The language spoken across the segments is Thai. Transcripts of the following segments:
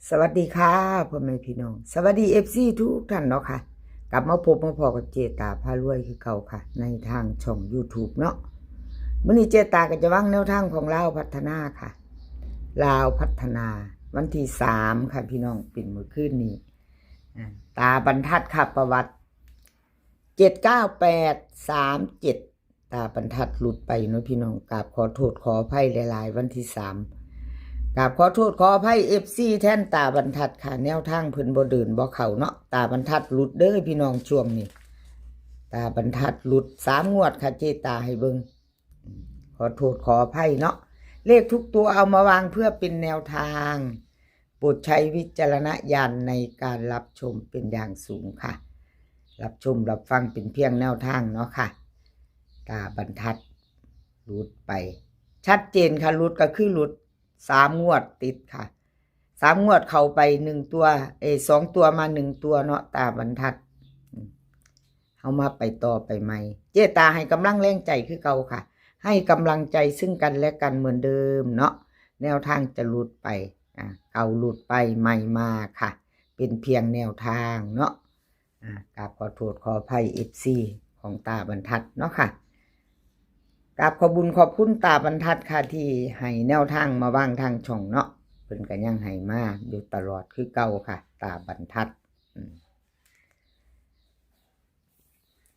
สวัสดีค่ะพ่อแม่พี่น้องสวัสดีFCทุกท่านเนาะค่ะกลับมาพบมาพอกับเจตาพารวยคือเก่าค่ะในทางช่อง YouTube เนาะมื้อนี้เจตาก็จะวางแนวทางของลาวพัฒนาค่ะลาวพัฒนาวันที่3ค่ะพี่น้องเป็นมื้อคืนนี้ตาบรรทัดค่ะประวัติ79837ตาบรรทัดหลุดไปเนาะพี่น้องกราบขอโทษขออภัยหลายๆวันที่3กราบขอโทษขออภัย FC แท่นตาบรรทัดค่ะแนวทางเพิ่นบ่เดินบ่เข้าเนาะตาบรรทัดหลุดเด้อพี่น้องช่วงนี้ตาบรรทัดหลุด3งวดค่ะเจตาให้เบิ่งขอโทษขออภัยเนาะเลขทุกตัวเอามาวางเพื่อเป็นแนวทางโปรดใช้วิจารณญาณในการรับชมเป็นอย่างสูงค่ะรับชมรับฟังเป็นเพียงแนวทางเนาะค่ะตาบรรทัดหลุดไปชัดเจนค่ะหลุดก็คือหลุด3งวดติดค่ะ3งวดเข้าไป1ตัว2ตัวมา1ตัวเนาะตาบรรทัดเอามาไปต่อไปใหม่เจตาให้กำลังแรงใจคือเก่าค่ะให้กำลังใจซึ่งกันและกันเหมือนเดิมเนาะแนวทางจะหลุดไปเก่าหลุดไปใหม่มาค่ะเป็นเพียงแนวทางเนาะกราบขอโทษขออภัย FC ของตาบรรทัดเนาะค่ะกราบขอบุญขอบคุณตาบรรทัดค่ะที่ให้แนวทางมาวางทางช่องเนาะเพิ่นก็ยังให้มาอยู่ตลอดคือเก่าค่ะตาบรรทัด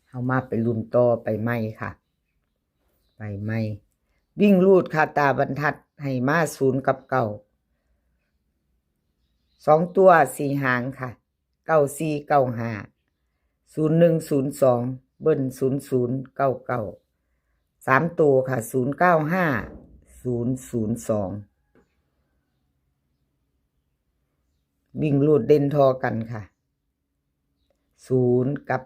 เอามาไปลุ้นต่อไปใหม่ค่ะไปใหม่วิ่งรูดค่ะตาบรรทัดให้มา0กับ9 2ตัว4หางค่ะ9495 0102เบิ้ล0099 3ตัวค่ะ095002วิ่งรูดเด่นทอกันค่ะ0กับ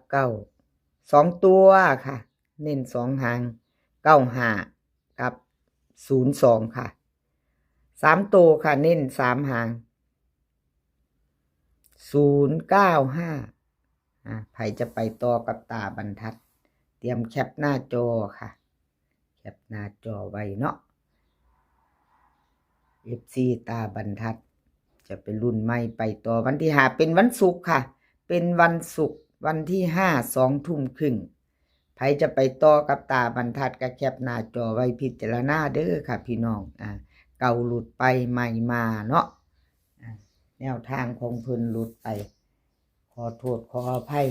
9 2ตัวค่ะเน้น2หาง95กับ02ค่ะ3ตัวค่ะเน้น3หาง095ใครจะไปต่อกับตาบรรทัดเตรียมแคปหน้าจอค่ะแคปหน้าจอไว้เนาะ FC ตาบรรทัดจะเป็นรุ่นใหม่ไปต่อวันที่5เป็นวันศุกร์ค่ะเป็นวันศุกร์วันที่5 2 ทุ่มครึ่งใครจะไปต่อกับตาบรรทัดก็แคปหน้าจอไว้พิจารณาเด้อค่ะพี่น้องเก่าหลุดไปใหม่มาเนาะแนวทางของเพิ่นหลุดไปขอโทษขออภัย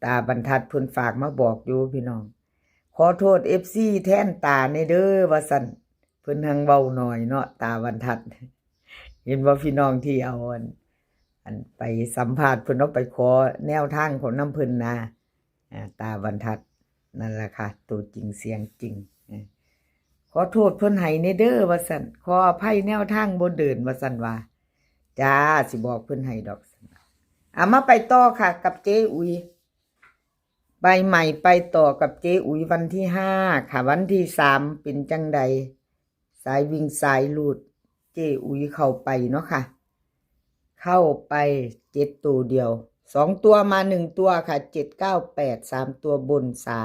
ตาบรรทัดเพิ่นฝากมาบอกอยู่พี่น้องขอโทษ FC แทนตาในเด้อว่าซั่นเพิ่นหังเว้าหน่อยเนาะตาบรรทัดเห็นว่าพี่น้องที่เอาไปสัมภาษณ์เพิ่นเอาไปขอแนวทางของน้ำเพิ่นนะตาบรรทัดนั่นแหละค่ะตัวจริงเสียงจริงขอโทษเพิ่นให้ในเด้อว่าซั่นขออภัยแนวทางบ่เดินว่าซั่นว่าจ้าสิบอกเพิ่นให้ดอกมาไปต่อค่ะกับเจ๊อุ๋ยใบใหม่ไปต่อกับเจ๊อุ๋ยวันที่5ค่ะวันที่3เป็นจังใดสายวิ่งสายลูดเจ๊อุ๋ยเข้าไปเนาะค่ะเข้าไป7ตัวเดียว2ตัวมา1ตัวค่ะ798 3ตัวบน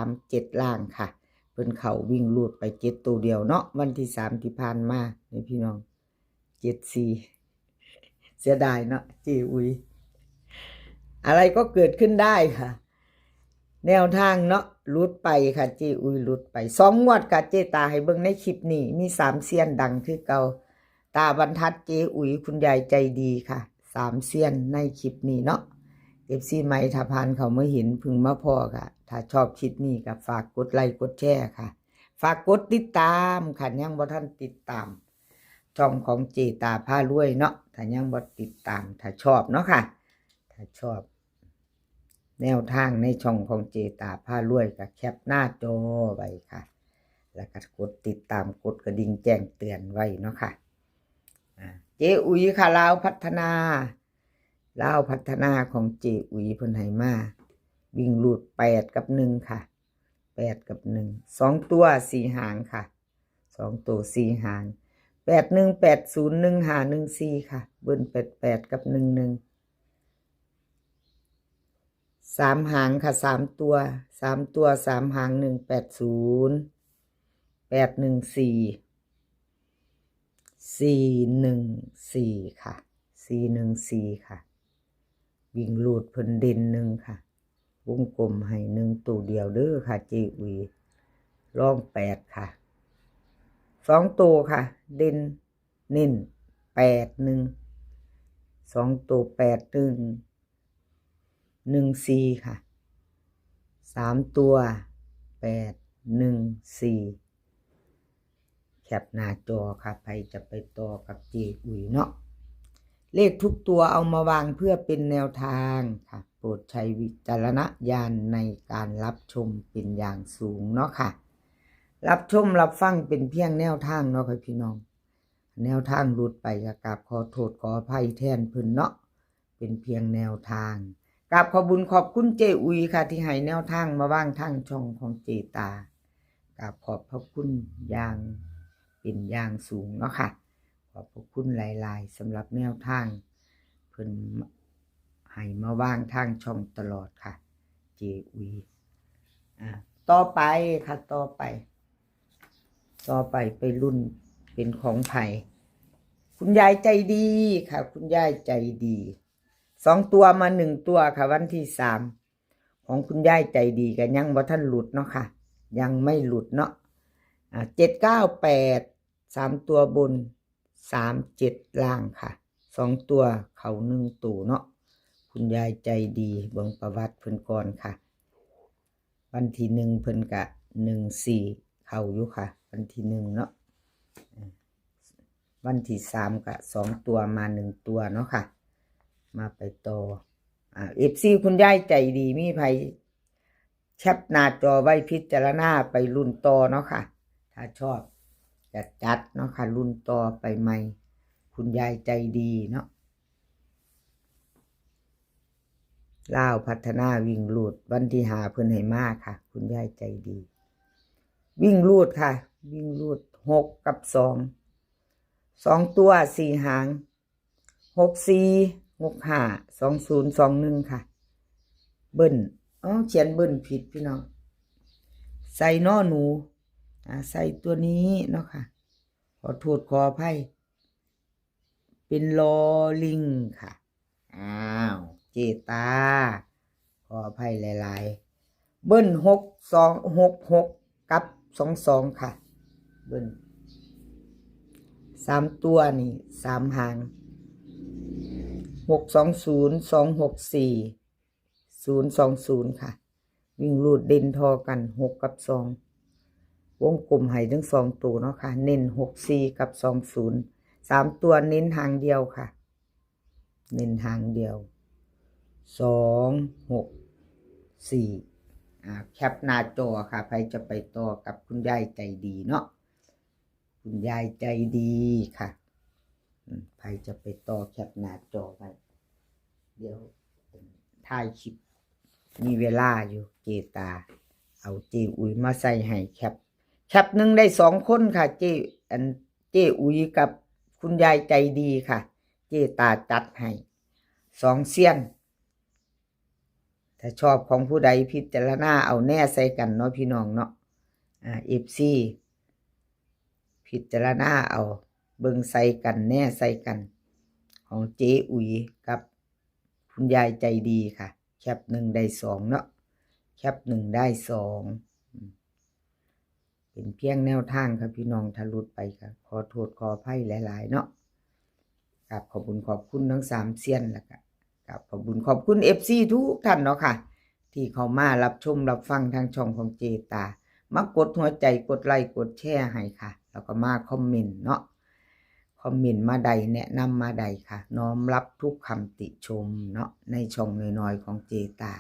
37ล่างค่ะเพิ่นเข้าวิ่งลูดไป7ตัวเดียวเนาะวันที่3ที่ผ่านมานี่พี่น้อง74เสียดายเนาะเจ๊อุ๋ยอะไรก็เกิดขึ้นได้ค่ะแนวทางเนาะลุดไปค่ะเจอุยลุดไป2งวดค่ะเจตาให้เบิ่งในคลิปนี้มี3เซียนดังคือเก่าตาบรรทัดเจอุยคุณยายใจดีค่ะ3เซียนในคลิปนี้เนาะ FC ใหม่ถ้าผ่านเขามาเห็นพึงมาพอค่ะถ้าชอบคลิปนี้ก็ฝากกดไลค์กดแชร์ค่ะฝากกดติดตามค่ะยังบ่ทันติดตามช่องของเจตาพารวยเนาะถ้ายังบ่ติดตามถ้าชอบเนาะค่ะถ้าชอบแนวทางในช่องของเจตาพารวยก็แคปหน้าจอไว้ค่ะแล้วก็กดติดตามกดกระดิ่งแจ้งเตือนไว้เนาะค่ะเจอุ๋ยค่ะลาวพัฒนาของเจอุ๋ยเพิ่นให้มาวิ่งลูด8กับ1ค่ะ8กับ1 2ตัว4หางค่ะ2ตัว4หาง81801514ค่ะเบิ้ล88กับ11 3หางค่ะ3ตัว3หาง180 414ค่ะ414ค่ะวิ่งลูดเพิ่นเด่น1ค่ะวงกลมให้1ตัวเดียวเด้อค่ะเจอุยร่อง8ค่ะ2ตัวค่ะเด่นเน้น81 2ตัว8114ค่ะ3ตัว814แคปหน้าจอค่ะใครจะไปต่อกับเจอุยเนาะเลขทุกตัวเอามาวางเพื่อเป็นแนวทางค่ะโปรดใช้วิจารณญาณในการรับชมเป็นอย่างสูงเนาะค่ะรับชมรับฟังเป็นเพียงแนวทางเนาะค่ะพี่น้องแนวทางหลุดไปก็กราบขอโทษขออภัยแทนเพิ่นเนาะเป็นเพียงแนวทางกราบขอบุญขอบคุณเจอุยค่ะที่ให้แนวทางมาวางทางช่องของเจตากราบขอบพระคุณอย่างเป็นอย่างสูงเนาะค่ะขอบพระคุณหลายๆสำหรับแนวทางเพิ่นให้มาวางทางช่องตลอดค่ะเจอุยต่อไปค่ะต่อไปไปรุ่นเป็นของไผ่คุณยายใจดีค่ะคุณยายใจดี2ตัวมา1ตัวค่ะวันที่3ของคุณยายใจดีก็ยังบ่ทันหลุดเนาะค่ะยังไม่หลุดเนาะ798 3ตัวบน37ล่างค่ะ2ตัวเขา1ตัวเนาะคุณยายใจดีเบิ่งประวัติเพิ่นก่อนค่ะวันที่1เพิ่นก็14เข้าอยู่ค่ะวันที่1เนาะวันที่3ก็2ตัวมา1ตัวเนาะค่ะมาไปต่อFC คุณยายใจดีมีไผแคปหน้าจอไว้พิจารณาไปรุ่นต่อเนาะค่ะถ้าชอบจัดเนาะค่ะรุ่นต่อไปใหม่คุณยายใจดีเนาะลาวพัฒนาวิ่งลูดวันที่5เพิ่นให้มาค่ะคุณยายใจดีวิ่งลูดค่ะวิ่งลูด6กับ2ตัว4หาง64 65 20 21ค่ะเบิ้ลเขียนเบิ้ลผิดพี่น้องใส่นอหนูใส่ตัวนี้เนาะค่ะขอโทษขออภัยเป็นลอลิงค่ะเจตาขออภัยหลายๆเบิ้ล6266กับ22ค่ะเบิ้ล3ตัวนี่3หาง620 264 020ค่ะวิ่งรูดเด่นทอกัน6กับ2วงกลมให้ทั้ง2ตัวเนาะค่ะเน้น64กับ20 3ตัวเน้นหางเดียวค่ะเน้นหางเดียว2 6 4แคปหน้าจอค่ะใครจะไปต่อกับคุณยายใจดีเนาะคุณยายใจดีค่ะใครจะไปต่อแคปหน้าจอไว้เดี๋ยวถ่ายคลิปมีเวลาอยู่เจตาเอาเจอุยมาใส่ให้แคปหนึ่งได้2คนค่ะเจอุยกับคุณยายใจดีค่ะเจตาจัดให้2เซียนถ้าชอบของผู้ใดพิจารณาเอาแน่ใส่กันเนาะพี่น้องเนาะFC พิจารณาเอาเบิ่งใส่กันแน่ใส่กันของเจอุยกับคุณยายใจดีค่ะแคป1ได้2เนาะแคป1ได้2เป็นเพียงแนวทางครับพี่น้องถ้าหลุดไปค่ะขอโทษขออภัยหลายๆเนาะกับขอบคุณขอบคุณทั้ง3เซียนแล้วก็กับขอบคุณขอบคุณ FC ทุกท่านเนาะค่ะที่เข้ามารับชมรับฟังทางช่องของเจตามากดหัวใจกดไลค์กดแชร์ให้ค่ะแล้วก็มาคอมเมนต์เนาะคอมเมนต์มาใดแนะนำมาใดค่ะน้อมรับทุกคำติชมเนาะในช่องน้อยๆของเจตา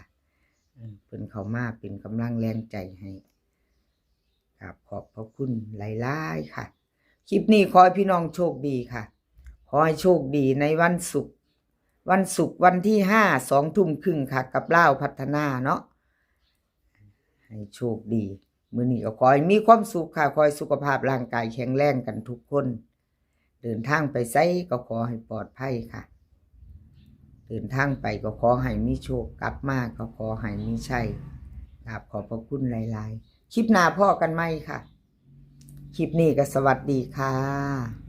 เพิ่นเข้ามาเป็นกำลังแรงใจให้ครับขอบพระคุณหลายๆค่ะคลิปนี้ขอให้พี่น้องโชคดีค่ะขอให้โชคดีในวันศุกร์วันที่5 2 ทุ่มครึ่งค่ะกับลาวพัฒนาเนาะให้โชคดีมื้อนี้ก็ขอให้มีความสุขค่ะขอให้สุขภาพร่างกายแข็งแรงกันทุกคนเดินทางไปไสก็ขอให้ปลอดภัยค่ะเดินทางไปก็ขอให้มีโชคกลับมาก็ขอให้มีชัยขอบพระคุณหลายๆคลิปหน้าพ่อกันไหมค่ะ คลิปนี้ก็สวัสดีค่ะ